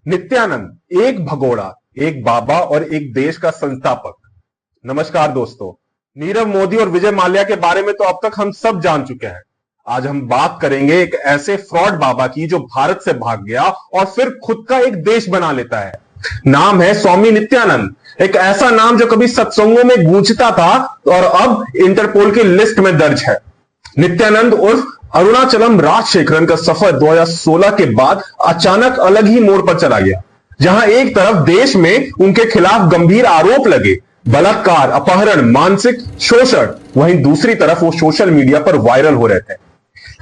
नित्यानंद एक भगोड़ा, एक बाबा और एक देश का संस्थापक। नमस्कार दोस्तों, नीरव मोदी और विजय माल्या के बारे में तो अब तक हम सब जान चुके हैं। आज हम बात करेंगे एक ऐसे फ्रॉड बाबा की जो भारत से भाग गया और फिर खुद का एक देश बना लेता है। नाम है स्वामी नित्यानंद, एक ऐसा नाम जो कभी सत्संगों में गूंजता था और अब इंटरपोल की लिस्ट में दर्ज है। नित्यानंद उर्फ अरुणाचलम राजशेखरन का सफर 2016 के बाद अचानक अलग ही मोड़ पर चला गया, जहां एक तरफ देश में उनके खिलाफ गंभीर आरोप लगे, बलात्कार, अपहरण, मानसिक शोषण, वहीं दूसरी तरफ वो सोशल मीडिया पर वायरल हो रहे थे।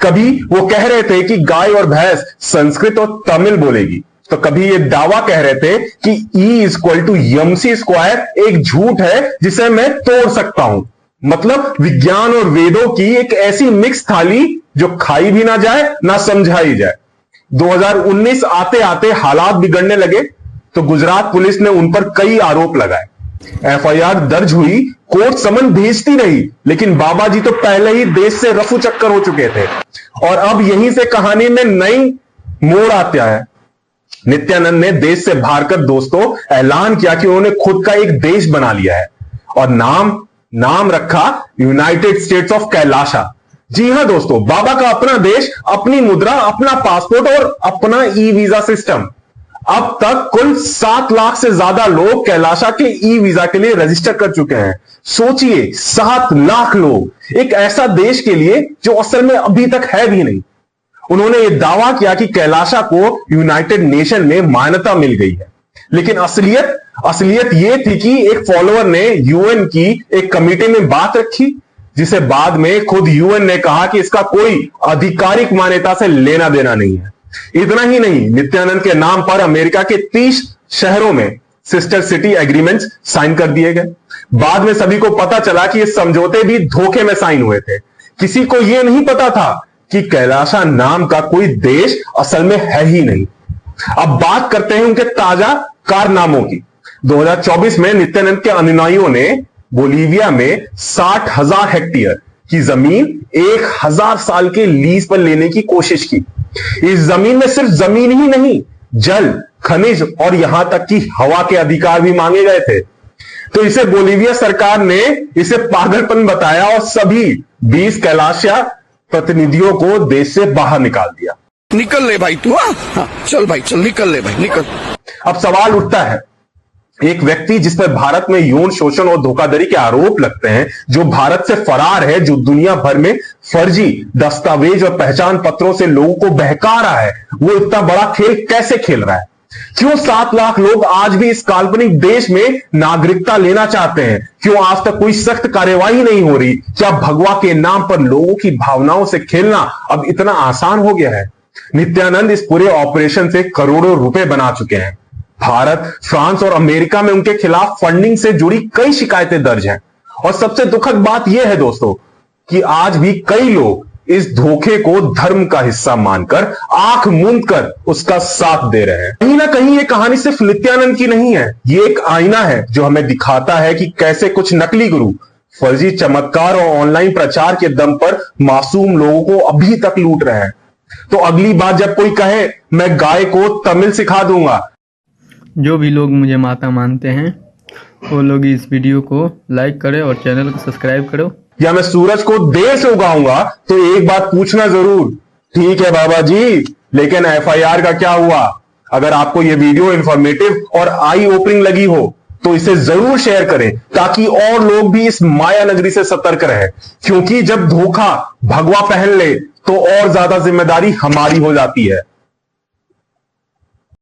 कभी वो कह रहे थे कि गाय और भैंस संस्कृत और तमिल बोलेगी, तो कभी ये दावा कह रहे थे कि E=mc² एक झूठ है जिसे मैं तोड़ सकता हूं। मतलब विज्ञान और वेदों की एक ऐसी मिक्स थाली जो खाई भी ना जाए ना समझाई जाए। 2019 आते आते हालात बिगड़ने लगे तो गुजरात पुलिस ने उन पर कई आरोप लगाए। FIR दर्ज हुई, कोर्ट समन भेजती रही, लेकिन बाबा जी तो पहले ही देश से रफू चक्कर हो चुके थे और अब यहीं से कहानी में नई मोड़ आता है। नित्यानंद ने देश से भागकर दोस्तों ऐलान किया कि उन्होंने खुद का एक देश बना लिया है और नाम रखा यूनाइटेड स्टेट्स ऑफ कैलाशा। जी हां दोस्तों, बाबा का अपना देश, अपनी मुद्रा, अपना पासपोर्ट और अपना ई-वीजा सिस्टम। अब तक कुल 7 लाख से ज्यादा लोग कैलाशा के ई-वीजा के लिए रजिस्टर कर चुके हैं। सोचिए, 7 लाख लोग एक ऐसा देश के लिए जो असल में अभी तक है भी नहीं। उन्होंने यह दावा किया कि कैलाशा को यूनाइटेड नेशन में मान्यता मिल गई है, लेकिन असलियत यह थी कि एक फॉलोअर ने UN की एक कमेटी में बात रखी, जिसे बाद में खुद UN ने कहा कि इसका कोई आधिकारिक मान्यता से लेना देना नहीं है। इतना ही नहीं, नित्यानंद के नाम पर अमेरिका के 30 शहरों में सिस्टर सिटी एग्रीमेंट्स साइन कर दिए गए। बाद में सभी को पता चला कि ये समझौते भी धोखे में साइन हुए थे। किसी को यह नहीं पता था कि कैलाशा नाम का कोई देश असल में है ही नहीं। अब बात करते हैं उनके ताजा कारनामों की। 2024 में नित्यानंद के अनुयायियों ने बोलीविया में 60,000 हेक्टेयर की जमीन 1000 साल के लीज पर लेने की कोशिश की। इस जमीन में सिर्फ जमीन ही नहीं, जल, खनिज और यहां तक कि हवा के अधिकार भी मांगे गए थे। तो इसे बोलीविया सरकार ने इसे पागलपन बताया और सभी 20 कैलाशा प्रतिनिधियों को देश से बाहर निकाल दिया। निकल ले भाई तू, हाँ, चल भाई चल, निकल ले भाई निकल। अब सवाल उठता है, एक व्यक्ति जिस पर भारत में यौन शोषण और धोखाधड़ी के आरोप लगते हैं, जो भारत से फरार है, जो दुनिया भर में फर्जी दस्तावेज और पहचान पत्रों से लोगों को बहका रहा है, वो इतना बड़ा खेल कैसे खेल रहा है? क्यों 7 लाख लोग आज भी इस काल्पनिक देश में नागरिकता लेना चाहते हैं? क्यों आज तक कोई सख्त कार्यवाही नहीं हो रही? क्या भगवा के नाम पर लोगों की भावनाओं से खेलना अब इतना आसान हो गया है? नित्यानंद इस पूरे ऑपरेशन से करोड़ों रुपए बना चुके हैं। भारत, फ्रांस और अमेरिका में उनके खिलाफ फंडिंग से जुड़ी कई शिकायतें दर्ज हैं। और सबसे दुखद बात यह है दोस्तों कि आज भी कई लोग इस धोखे को धर्म का हिस्सा मानकर आंख मूंद कर उसका साथ दे रहे हैं। कहीं ना कहीं ये कहानी सिर्फ नित्यानंद की नहीं है, ये एक आईना है जो हमें दिखाता है कि कैसे कुछ नकली गुरु फर्जी चमत्कार और ऑनलाइन प्रचार के दम पर मासूम लोगों को अभी तक लूट रहे हैं। तो अगली बार जब कोई कहे मैं गाय को तमिल सिखा दूंगा, जो भी लोग मुझे माता मानते हैं वो लोग इस वीडियो को लाइक करें और चैनल को सब्सक्राइब करो, या मैं सूरज को देर से उगाऊंगा, तो एक बात पूछना जरूर, ठीक है बाबा जी, लेकिन FIR का क्या हुआ? अगर आपको यह वीडियो इंफॉर्मेटिव और आई ओपनिंग लगी हो तो इसे जरूर शेयर करें ताकि और लोग भी इस माया नगरी से सतर्क रहे, क्योंकि जब धोखा भगवा पहन ले तो और ज्यादा जिम्मेदारी हमारी हो जाती है।